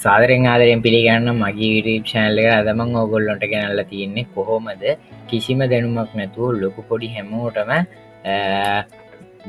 සාදරෙන් ආදරෙන් පිළිගන්න මගේ YouTube channel එක අද මම ඕගොල්ලන්ට ගෙනල්ලා තියෙන්නේ කොහොමද කිසිම දැනුමක් නැතුව ලොකු පොඩි හැමෝටම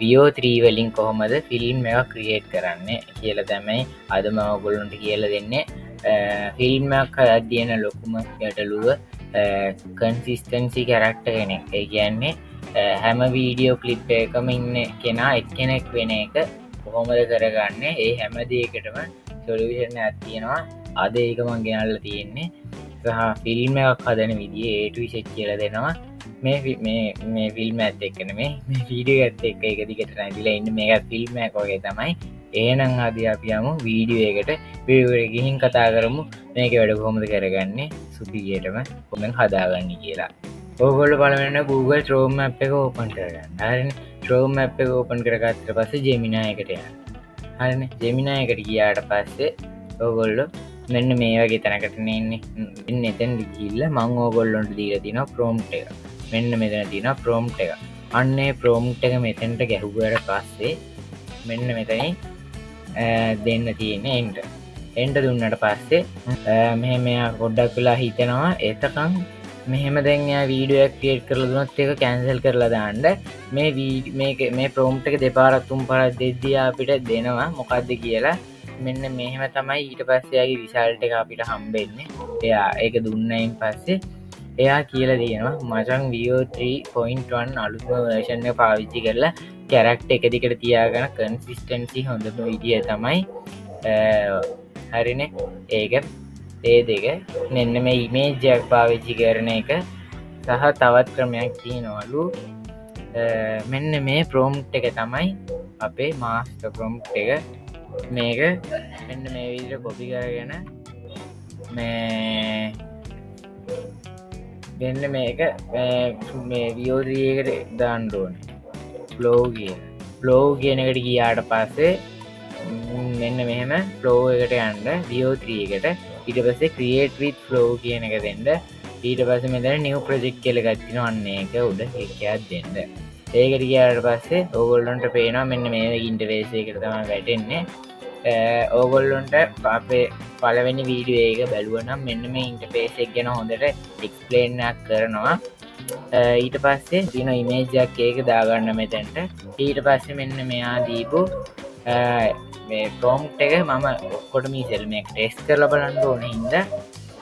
VO3 වලින් කොහොමද ෆිල්ම් එකක් ක්‍රියේට් කරන්නේ කියලා තමයි අද මම ඕගොල්ලන්ට කියලා දෙන්නේ. ෆිල්ම් එකක් හදද්දී එන ලොකුම ගැටලුව කන්සිස්ටන්සි කැරක්ටර් කෙනෙක්. ඒ කියන්නේ හැම වීඩියෝ ක්ලිප් එකකම ඉන්න කෙනා එක්කෙනෙක් වෙන එක කොහොමද කරගන්නේ? ඒ හැම දෙයකටම සොලියුෂන් එකක් තියෙනවා. අද ඒක මම ගෙනල්ලා තියෙන්නේ. සහ ෆිල්ම් එකක් හදන විදිය A to Z කියලා දෙනවා. මේ ෆිල්ම් එකත් එක්ක නෙමෙයි මේ වීඩියෝ එකත් එක්ක එක දිගට නැතිලා ඉන්න මේක ෆිල්ම් එකක් වගේ තමයි. එහෙනම් අද අපි යමු වීඩියෝ එකට. වීඩියෝ එකට ගිහින් කතා කරමු මේක වැඩ කොහොමද කරගන්නේ සුපිරියටම කොහොමද හදාගන්නේ කියලා. ඕගොල්ලෝ පළවෙනිම Google Chrome app එක ඕපන් කරගන්න. හරිනේ. Chrome app එක ඕපන් කරගත්ත පස්සේ Gemini එකට යන්න. හරිනේ. Gemini එකට ගියාට පස්සේ ඕගොල්ලෝ මෙන්න මේ වගේ තැනකට එන්නේ. මෙන්න එතෙන් ගිහිල්ලා මම ඕගොල්ලොන්ට දීලා තියෙනවා prompt එක. මෙන්න මෙතන තියෙනවා prompt එක. අන්නේ prompt එක මෙතෙන්ට ගැහුවාට පස්සේ මෙන්න මෙතනින් දෙන්න තියෙන්නේ enter දුන්නට පස්සේ මෙහෙම මෙයා පොඩ්ඩක් වෙලා හිතනවා. එතකන් මෙහෙම දැන් එයා වීඩියෝ එකක් ක්‍රියේට් කරලා දුනොත් ඒක කැන්සල් කරලා දාන්න මේ prompt එක දෙපාරක් තුන් පාරක් දෙද්දී අපිට දෙනවා මොකද්ද කියලා. මෙන්න මෙහෙම තමයි ඊට පස්සේ යාගේ රිසල්ට් එක අපිට හම්බෙන්නේ. එයා ඒක දුන්නයින් පස්සේ එයා කියලා දෙනවා මචං VO3.1 අලුත්ම version එක පාවිච්චි කරලා කැරක්ටර් එක දිගට තියාගෙන කන්සිස්ටන්සි හොඳම විදිය තමයි හරිනේ. ඒක ඒ දෙක මෙන්න මේ ඉමේජ් එකක් පාවිච්චි කරන එක සහ තවත් ක්‍රමයක් තියෙනවලු. මෙන්න මේ prompt එක තමයි අපේ master prompt එක. මේක මෙන්න මේ විදිහට copy කරගෙන මෙන්න මේක මේ VO3 එකට දාන්න ඕනේ. flow කියන එකට ගියාට පස්සේ මෙන්න මෙහෙම flow එකට යන්න VO3 එකට. ඊට පස්සේ create with flow කියන එක දෙන්න. ඊට පස්සේ මෙතන new project කියලා එකක් තියෙනවා. අන්න ඒක උඩ එකක් දෙන්න. ඒකට ගියාට පස්සේ ඕගොල්ලන්ට පේනවා මෙන්න මේ ඉන්ටර්ෆේස් එකට තමයි වැටෙන්නේ. ඕගොල්ලොන්ට අපේ පළවෙනි වීඩියෝ එක බැලුවනම් මෙන්න මේ ඉන්ටර්ෆේස් එක ගැන හොඳට එක්ස්ප්ලේන් එකක් කරනවා. ඊට පස්සේ තියෙන ඉමේජ් එකක් ඒක දාගන්න මෙතෙන්ට. ඊට පස්සේ මෙන්න මෙයා දීපු මේ prompt එක මම ඔක්කොටම ඉතින් මේක ටෙස්ට් කරලා බලන්න ඕනේ හින්දා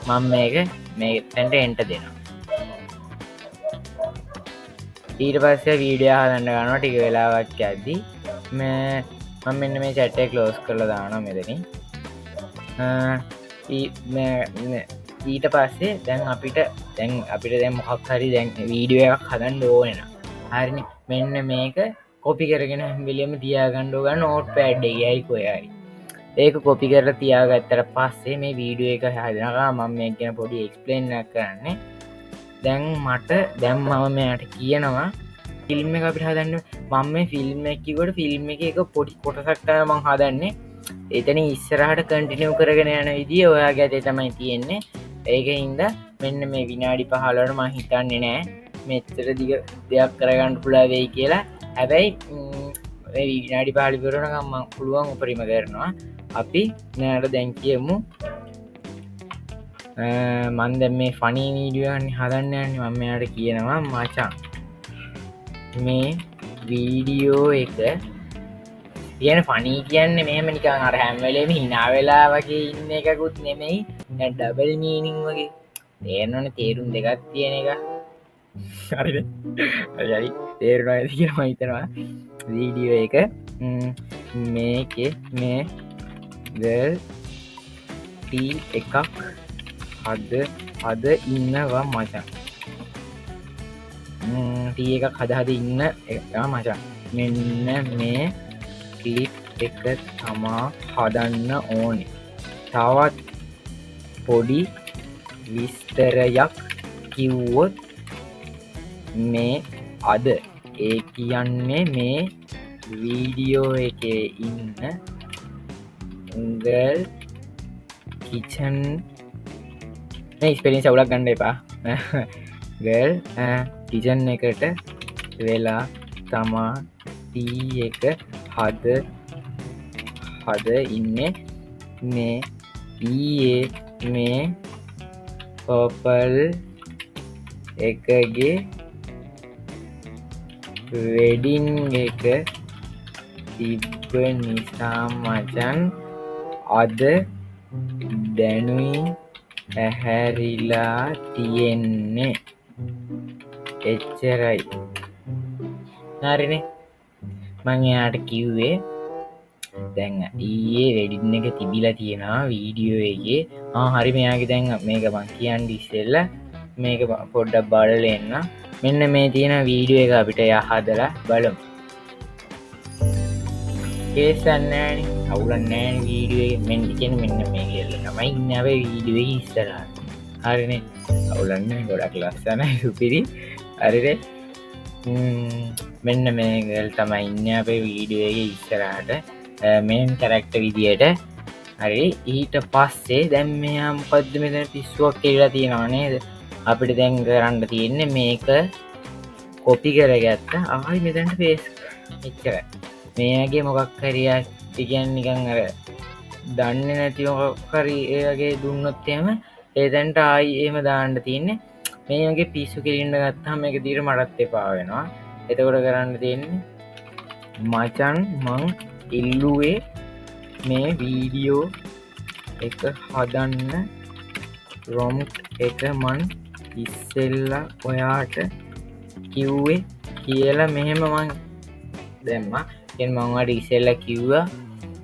මම මේක මෙතෙන්ට enter දෙනවා. ඊට පස්සේ වීඩියෝ හදන්න ගන්නවා. ටික වෙලාවක් යද්දි මම මෙන්න මේ chat එක close කරලා දානවා මෙතනින්. ඊට පස්සේ දැන් අපිට මොකක් හරි දැන් වීඩියෝ එකක් හදන්න ඕනේ නම් හරිනේ. මෙන්න මේක copy කරගෙන හැම වෙලෙම තියාගන්න ඕන notepad එකයි කොහේ. ඒක copy කරලා තියාගත්තට පස්සේ මේ වීඩියෝ එක හදනවා මම මේක ගැන පොඩි explain එකක් කරන්නේ. දැන් මම මෙයාට කියනවා ෆිල්ම් එක අපිට හදන්න. මම මේ ෆිල්ම් එක කිව්වට ෆිල්ම් එකේ එක පොඩි කොටසක් තමයි මම හදන්නේ. එතන ඉස්සරහට කන්ටිනියු කරගෙන යන විදිය ඔයාගේ අතේ තමයි තියෙන්නේ. ඒකින්ද මෙන්න මේ විනාඩි 15ට මම හිතන්නේ නෑ මෙච්චර දිග දෙයක් කරගන්න පුළුවන් වෙයි කියලා. හැබැයි මේ විනාඩි 15 ඉවරනකම් මම පුළුවන් උපරිම කරනවා. අපි මෙයාට දැන් කියමු මම දැන් මේ ෆනි වීඩියෝ එකක් හදන්න යන්නේ. මම මෙයාට කියනවා මචං මේ වීඩියෝ එක කියන ෆනී කියන්නේ මෙහෙම නිකන් අර හැම වෙලේම hina වෙලා වගේ ඉන්න එකකුත් නෙමෙයි. දැන් ඩබල් මීනින් වගේ තේරෙනවනේ. තේරුම් දෙකක් තියෙන එක. හරිද? හරි තේරුණාද කියලා මම හිතනවා. වීඩියෝ එක මේකේ මේ girl ටී එකක් හද ඉන්නවා මචං. ටී එකක් හද ඉන්න එක මචං. මෙන්න මේ ක්ලිප් එක තමා හදන්න ඕනේ. තවත් පොඩි විස්තරයක් කිව්වොත් මේ අද ඒ කියන්නේ මේ වීඩියෝ එකේ ඉන්න girl kitchen මේ ස්පෙලිං අවුලක් ගන්න එපා. girl kitchen එකට වෙලා තමා ටී එක හද ඉන්නේ. මේ ඊයේ මේ පර්පල් එකගේ වෙඩින් එක තිබ්බ නිසා මචන් අද දැනුයි ඇහැරිලා තියෙන්නේ එච්චරයි. හරිනේ මං එයාට කිව්වේ දැන් ඊයේ වෙඩින් එක තිබිලා තියෙනවා වීඩියෝ එකේ. හරි මෙයාගේ දැන් මේක මං කියන්න ඉස්සෙල්ලා මේක පොඩ්ඩක් බලලා එන්න. මෙන්න මේ තියෙන වීඩියෝ එක අපිට යහදලා බලමු. කේසන්නෑන අවුලන්නෑන වීඩුවේ මෙන් කියන මෙන්න මේ කියල තමයි ඉන්නව වීඩුවේ ඉස්සරා. හරිනේ අවුලන්න ගොඩක් ලස්සන සුපිරි අරිර මෙන්න මේගල් තමයි ඉන්න අපේ වීඩුවගේ ඉස්සරාට මෙන් කරක්ට විදියට. හරි ඊට පස්සේ දැම් මෙයා මොකක්ද මෙතන පිස්සුවක් කියලා තියෙනවා නේද. අපිට දැන් කරන්න තියෙන්නේ මේක කොපි කරගත්ත ආයි මෙතැන්ට පේස් එච්චර මේගේ මොකක් හරියා තිගැන් නිකන් අර දන්න නැති මොකක්කරගේ දුන්නොත්තයම ඒතැන්ට ආයි ඒම දාන්න තියන්නේ මේගේ පිස්සු කිරින්ට ගත්තා මේක දීර මටත් එපා වෙනවා. එතකොට කරන්න තියෙන්නේ මචන් මං ඉල්ලුවේ මේ වීඩියෝ එක හදන්න රොම්ට් එක මන් ඉස්සෙල්ලා ඔයාට කිව්වේ කියලා මෙහෙම මං දැම්ම මංවට ඉස්සෙල්ල කිව්වා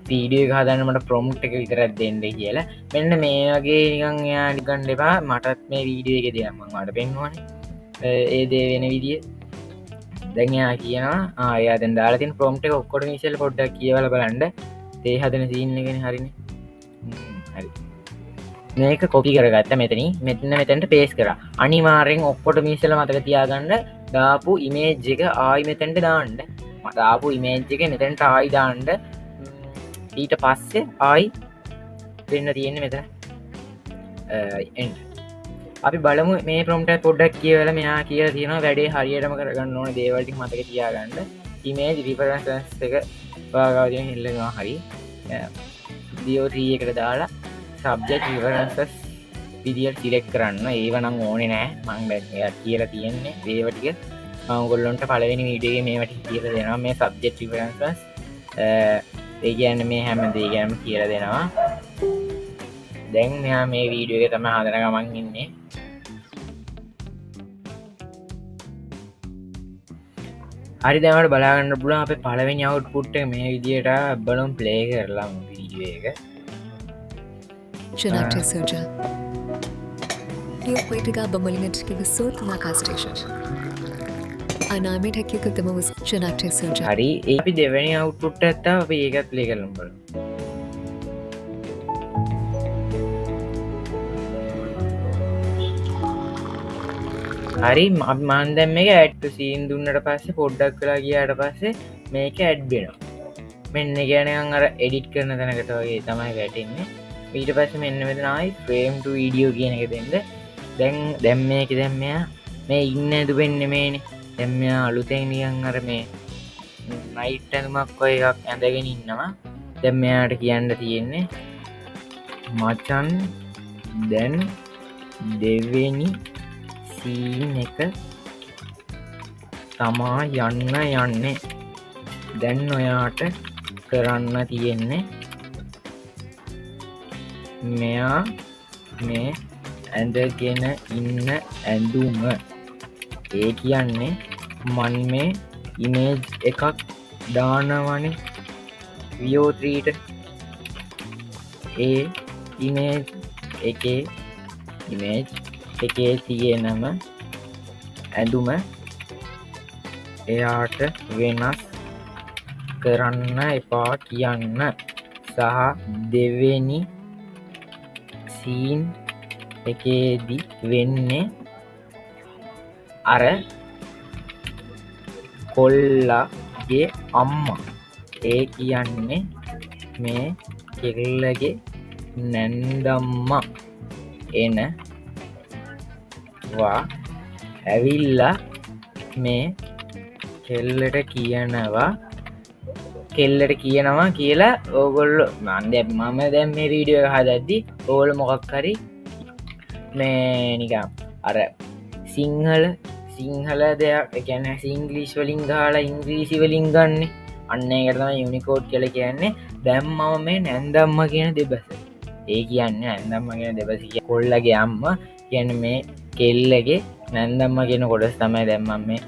පීඩිය හදන්න මට ප්‍රොම්ට් එක විතරත් දෙන්න කියලා. මෙන්න මේ වගේ නිකන් යා නිකන් දෙපා මටත් මේ වීඩියෝ එක දෙයක්මට පෙන්වන ඒ දේ වෙන විදිිය දැන්යා කියනවා ආයා දැන් දාලාතින් ප්‍රොම්ට් එක ඔක්කොට නිසල් පොඩ්ඩක් කියවල බලන්ඩ තේ හදන සිීන්නගෙන හරින හරි මේක කොපි කරගත්ත මෙතන මෙතන මෙතැන්ට පේස් කර අනිවාරෙන් ඔක්කොට මිසල මතක තියාගන්න දාපු ඉමේජ් එක ආයි මෙතැන්ට දාන්ඩ මතාපු ඉමේජ් එක මෙතැන්ට ආයි දාන්ඩ ඊට පස්සේ ආයි වෙන්න තියෙන්නේ මෙත අපි බලමු මේ ප්‍රොම්ට පොඩ්ඩක් කියවල මෙයා කිය තියෙන වැඩේ හරියටම කරගන්න ඕන දේවල්ටි මතක තියාගන්න ඉමේජ් රිපරන්ස් එක පාගාවතිය හිල්ලවා හරි දියෝටී එකට දාලා සබ්ජෙක්් රිවරන්සස් විදිියට සිලෙක් කරන්න ඒවනම් ඕනෙ නෑ මං කියලා තියෙන්නේ දේවටික මංගොල්ලොන්ට පලවෙනි වීඩියගේ මේවට කියල දෙනවා මේ සබ්ජෙක්් රිවරන්සස් ඒගන්න මේ හැම දේගැම කියල දෙනවා. දැන් මෙයා මේ වීඩියෝ එක තම හදන ගමන් ඉන්නේ හරි දැමට බලාගන්න පුල අප පලවෙනි අවුට් පුට්ට මේ විදියට බලුම් ප්ලේ කරලා වීඩියෝ එක Janakte Soja. Liyokwetiga Bamalingatiki Sotnaka Station. අනාමට හැකියක තම වස් Janakte Soja. හරි ඒ අපි දෙවැනි අවුට්පුට් ඇත්තා අප ඒකත් ප්ලේ කරලම් බල. හරි මාන්දැම් එක ඇට්ට සීන් දුන්නට පස්සේ පොඩ්ඩක් කලා කියාට පස්සේ මේක ඇඩ්බෙනවා මෙන්න ගැනයන් අර එඩිට් කරන තැනකට වගේ තමයි වැටෙන්නේ. ඊට පස්ස මෙන්න මෙතනයි ෆ්‍රේම්ට වීඩියෝ කියන එක දෙන්න දැන් දැම් මේක දැම්මයා මේ ඉන්න ඇතු පෙන්න්න මේනේ දැම්මයා අලුතැන් නියන් අර මේ නයිට් ඇතුමක් ඔය එකක් ඇඳගෙන ඉන්නවා. දැම්මයාට කියන්න තියෙන්නේ මචන් දැන් දෙවෙනි සීන් එක තමා යන්න යන්නේ දැන් ඔයාට කරන්න තියෙන්නේ මෙයා මේ ඇඳගෙන ඉන්න ඇඳුම ඒ කියන්නේ මන් මේ ඉමේජ් එකක් දානවන වියෝත්‍රීට ඒ ඉමේජ් එකේ තියෙනම ඇඳුම එයාට වෙනස් කරන්න එපා කියන්න සහ දෙවෙනි සීන් එකේදි වෙන්නේ අර කොල්ලගේ අම්මා ඒ කියන්නේ මේ කෙල්ලගේ නැන්දම්මා එනවා ඇවිල්ලා මේ කෙල්ලට කියනවා කෙල්ලට කියනවා කියලා ඕගොල්ල මන්ද මම දැම් මේ වීඩියෝ හදද්දි ඕල මොකක් හරි මේ නිකම් අර සිංහල දෙයක් එකැන සිංගලිස් වලින් ගාලා ඉංග්‍රීසි වලින් ගන්න අන්න එකතම යුනිකෝඩ් කල කියන්නේ දැම්මම මේ නැන්දම්ම කියන දෙබස ඒ කියන්න ඇන්දම්ම කියෙන දෙබසි කොල්ලගේ අම්ම කියන මේ කෙල්ලගේ නැන්දම්ම කියන කොඩස් තමයි දැම්මම් මේ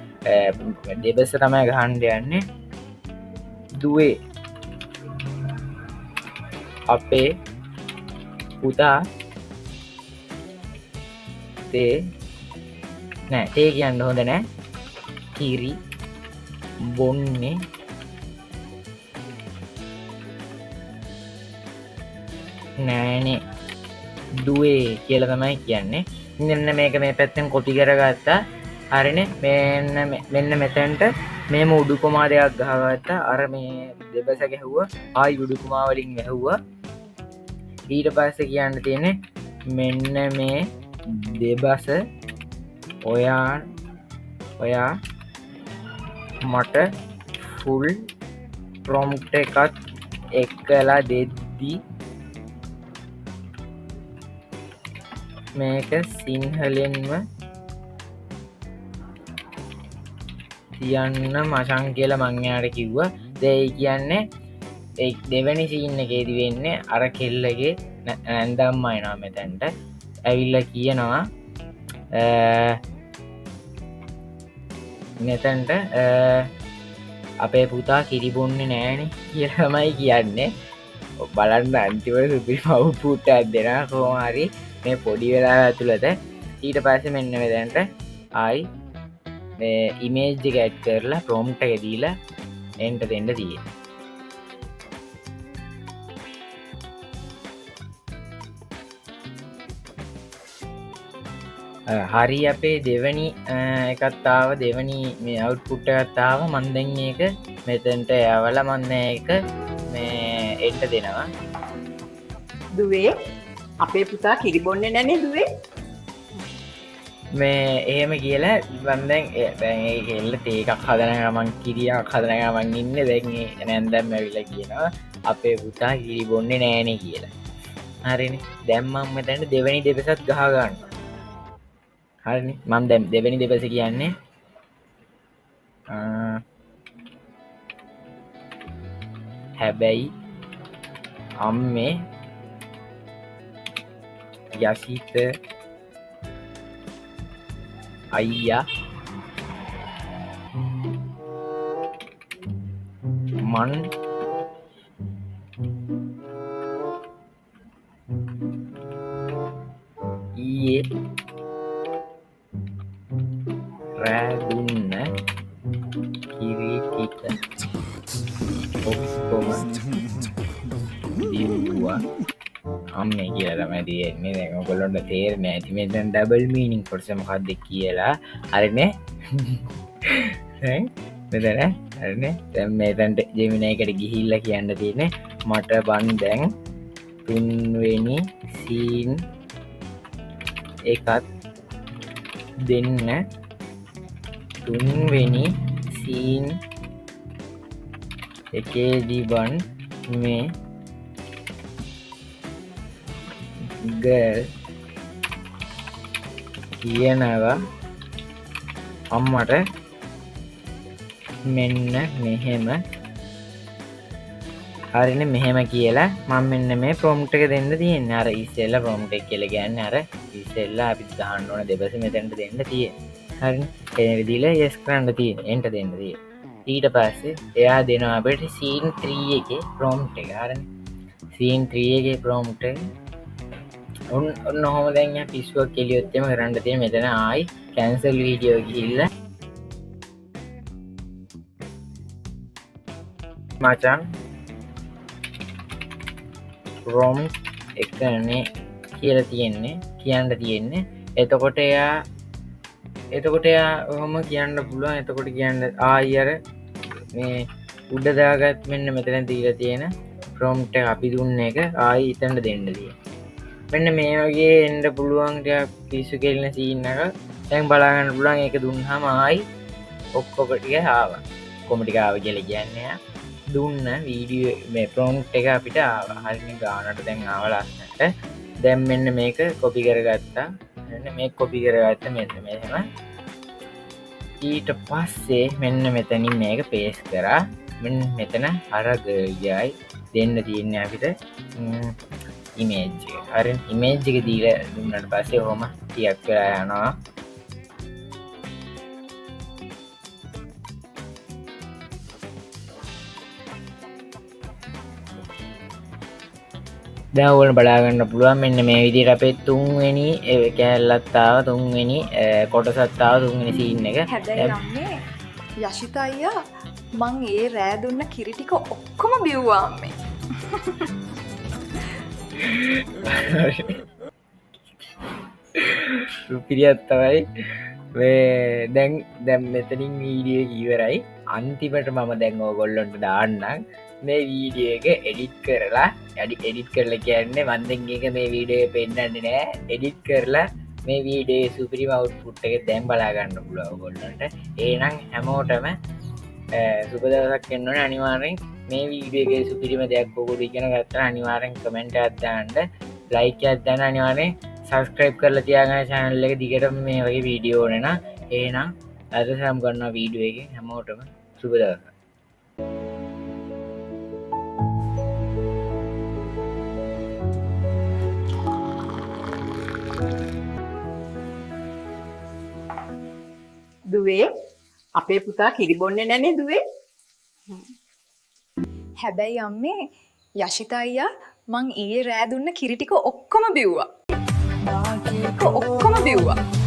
දෙබස තමයි ගහන්ඩ යන්නේ දුවේ අපේ පුතා තේ නෑ තේ කියන්න හොඳ නෑ කිරි බොන්නේ නෑනේ දුවේ කියල තමයි කියන්නේ ඉන්න මේක මේ පැත්තෙන් කොපි කරගත්තා හරින මෙන්න මෙතැන්ට මේම උඩුකුමාරයක් ගහගත්තා අර මේ දෙබස ගැහුව ආයි උඩුකුමාවලින් ගැහුවා ඊට පස්ස කියන්න තියෙන මෙන්න මේ දෙබස ඔයා මට ෆුල් ප්‍රොම්ට් එකත් එක්කලා දෙද්දී මේක සිංහලෙන්ම තියන්න මශං කියල මංයාට කිව්ව දෙයි කියන්නේ දෙවැනි සින්න එකේති වෙන්නේ අර කෙල්ලගේ ඇන්දම්මයි නා මෙතැන්ට ඇවිල්ල කියනවා මෙතැන්ට අපේ පුතා කිරිබොන්නේ නෑන කියලමයි කියන්නේ බලන්න අන්තිවට සුපි පව් පුට්ටත් දෙෙන කෝමාරි මේ පොඩි වෙලා ඇතුළත ඊට පස්ස මෙන්න වෙදැන්ට ආයි ඉමේජ් ගැට් කරලා ප්‍රෝම්ට එකදීලා එන්ට දෙන්න තිය හරි අපේ දෙවනි එකත්තාව දෙවනි මේ අවුට්පුට්ට ගත්තාව මන්දැන් ඒක මෙතන්ට යවල මන්න එක මේ එන්ට දෙනවා දුවේ අපේ පුතා කිරිබොන්න නැනේ දුවේ මේ එහෙම කියලා බන්දැන් කෙල්ල ඒකක් හදනගමන් කිරියක් හදනගමන් ඉන්න දැන්ගේ නැන්දැම් ඇවිල කියනවා අපේ පුතා කිරි බොන්න නෑන කියලා හරිනි දැම්මම් මෙතැන්ට දෙවැනි දෙපසත් ගහගන්න හරි මම් දැම් දෙවැනි දෙපස කියන්නේ හැබැයි අම්මේ යසිත අයියා මන් ඊයේ රැදුන්න කිරිටික ඔක්කොම දිව්වා අම්ම කියලම තියෙන්නේ දැන් ඔයගොල්ලන්ට තේරෙන්නේ නැති මේ දැන් ඩබල් මීනින් කොටස මොකක්ද කියලා හරිනේ දැන් මෙතන හරිනේ දැන් මේතන්ට ජෙමිනයිකට ගිහිල්ලා කියන්න තියෙන්නේ මට බන් දැන් තුන්වෙනි සීන් එකත් දෙන්න තුන්වෙනි සීන් එකේදී බන් මේ ගර්ල් කියනවා අම්මට මෙන්න මෙහෙම හරින මෙහෙම කියලා මම මෙන්න මේ ප්‍රොම්ට් එක දෙන්න තියෙන්නේ අර ඉස්සෙල්ලා ප්‍රොම්ට් එක කියලා කියන්නේ අර ඉස්සෙල්ලා අපි ගහන්න ඕන දෙබස මෙතනට දෙන්න තියෙන්නේ හරිනේ ඒ විදිහට yes කරන්න තියෙන්නේ එන්ට දෙන්න තියෙන්නේ ඊට පස්සේ එයා දෙනවා අපිට scene 3 එකේ ප්‍රොම්ට් එක හරිනේ scene 3 එකේ ප්‍රොම්ට් එක ඔන්න හොම දැන් පිස්සුවක් කෙලියොත් එම කරන්න තියෙන මෙතන ආයි කැන්සල් වීඩියෝ ගිහිල්ලා මචං රොම් එකනේ කියලා තියෙන්නේ කියන්න තියෙන්නේ එතකොට එයා ඔහොම කියන්න පුළුවන් එතකොට කියන්න ආයි අර මේ උඩ දාගත් මෙන්න මෙතන දීලා තියෙන ප්‍රොම්ට් එක අපි දුන්න එක ආයි ඉතනට දෙන්න තියෙනවා මෙන්න මේ වගේ එන්ඩ පුළුවන් පිස්සු කෙල්න සීන්න එක තැන් බලාගන්න පුළුවන් එක දුන්හම ආයි ඔක්කොකටික හාව කොමටිකාව කියල කියන්නය දුන්න වීඩියෝ මේ ප්‍රෝම්ට් එක අපිට හරිනි ගානට දැන් ආවලස්සට දැම් මෙන්න මේක කොපි කරගත්තා මේ කොපි කරගත්ත මෙන්න මෙහෙම ඊට පස්සේ මෙන්න මෙතනින් මේක පේස් කරා මෙතන අරගයයි දෙන්න තියන්න අපිට ඉමේජ් අර ඉමේජ්ජක දීල දුන්නට පස්සේ හොම තියක් වෙලා යනවා දැවල බලාගන්න පුළුවන් මෙන්න මේ විදිට අපේ තුන්වෙනි කෑල්ලත්තාව තුන්වෙනි කොටසත්තාව තුන්වෙනි සීන් එක හැබැයි යශිතා අයියා මං ඒ රෑ දුන්න කිරි ටික ඔක්කොම බිව්වා අම්මේ. සුපිරියත් තමයි දැන් දැම් මෙතනින් වීඩිය ඉවරයි අන්තිමට මම දැන් ඕගොල්ලොන්ට දාන්නම් මේ වීඩිය එක එඩිට් කරලා ඇඩි එඩිට් කරල කියන්නේ වන්දගේ මේ වීඩිය පෙන්න්නන්න නෑ එඩිට් කරලා මේ වීඩේ සුපිරි මවුට්පුට් එක දැම් බලාගන්න පුළුව ගොල්ලන්ට ඒනම් හැමෝටම සුපදසක් එන්නන අනිවාරෙන් මේ වීඩියගේ සුපිරිම දෙයක් පොකුඩි ඉගෙන ගත්තර අනිවාරෙන් කමෙන්ට් අදදාන්ට ලයික අදන්න අනිවාරය සස්ක්‍රයිප් කරලා තියාගන චැනල්ල එක දිගට මේ වගේ වීඩියෝනන ඒනම් අද සම් ගන්න වීඩුව එක හැමෝටම සුපදස දුවේ අපේ පුතා කිරිබොන්නේ නැනේ දුවේ. හැබැයි අම්මේ යශිතා අයියා මං ඊයේ රෑ දුන්න කිරි ටික ඔක්කොම බිව්වා. ඔක්කොම බිව්වා.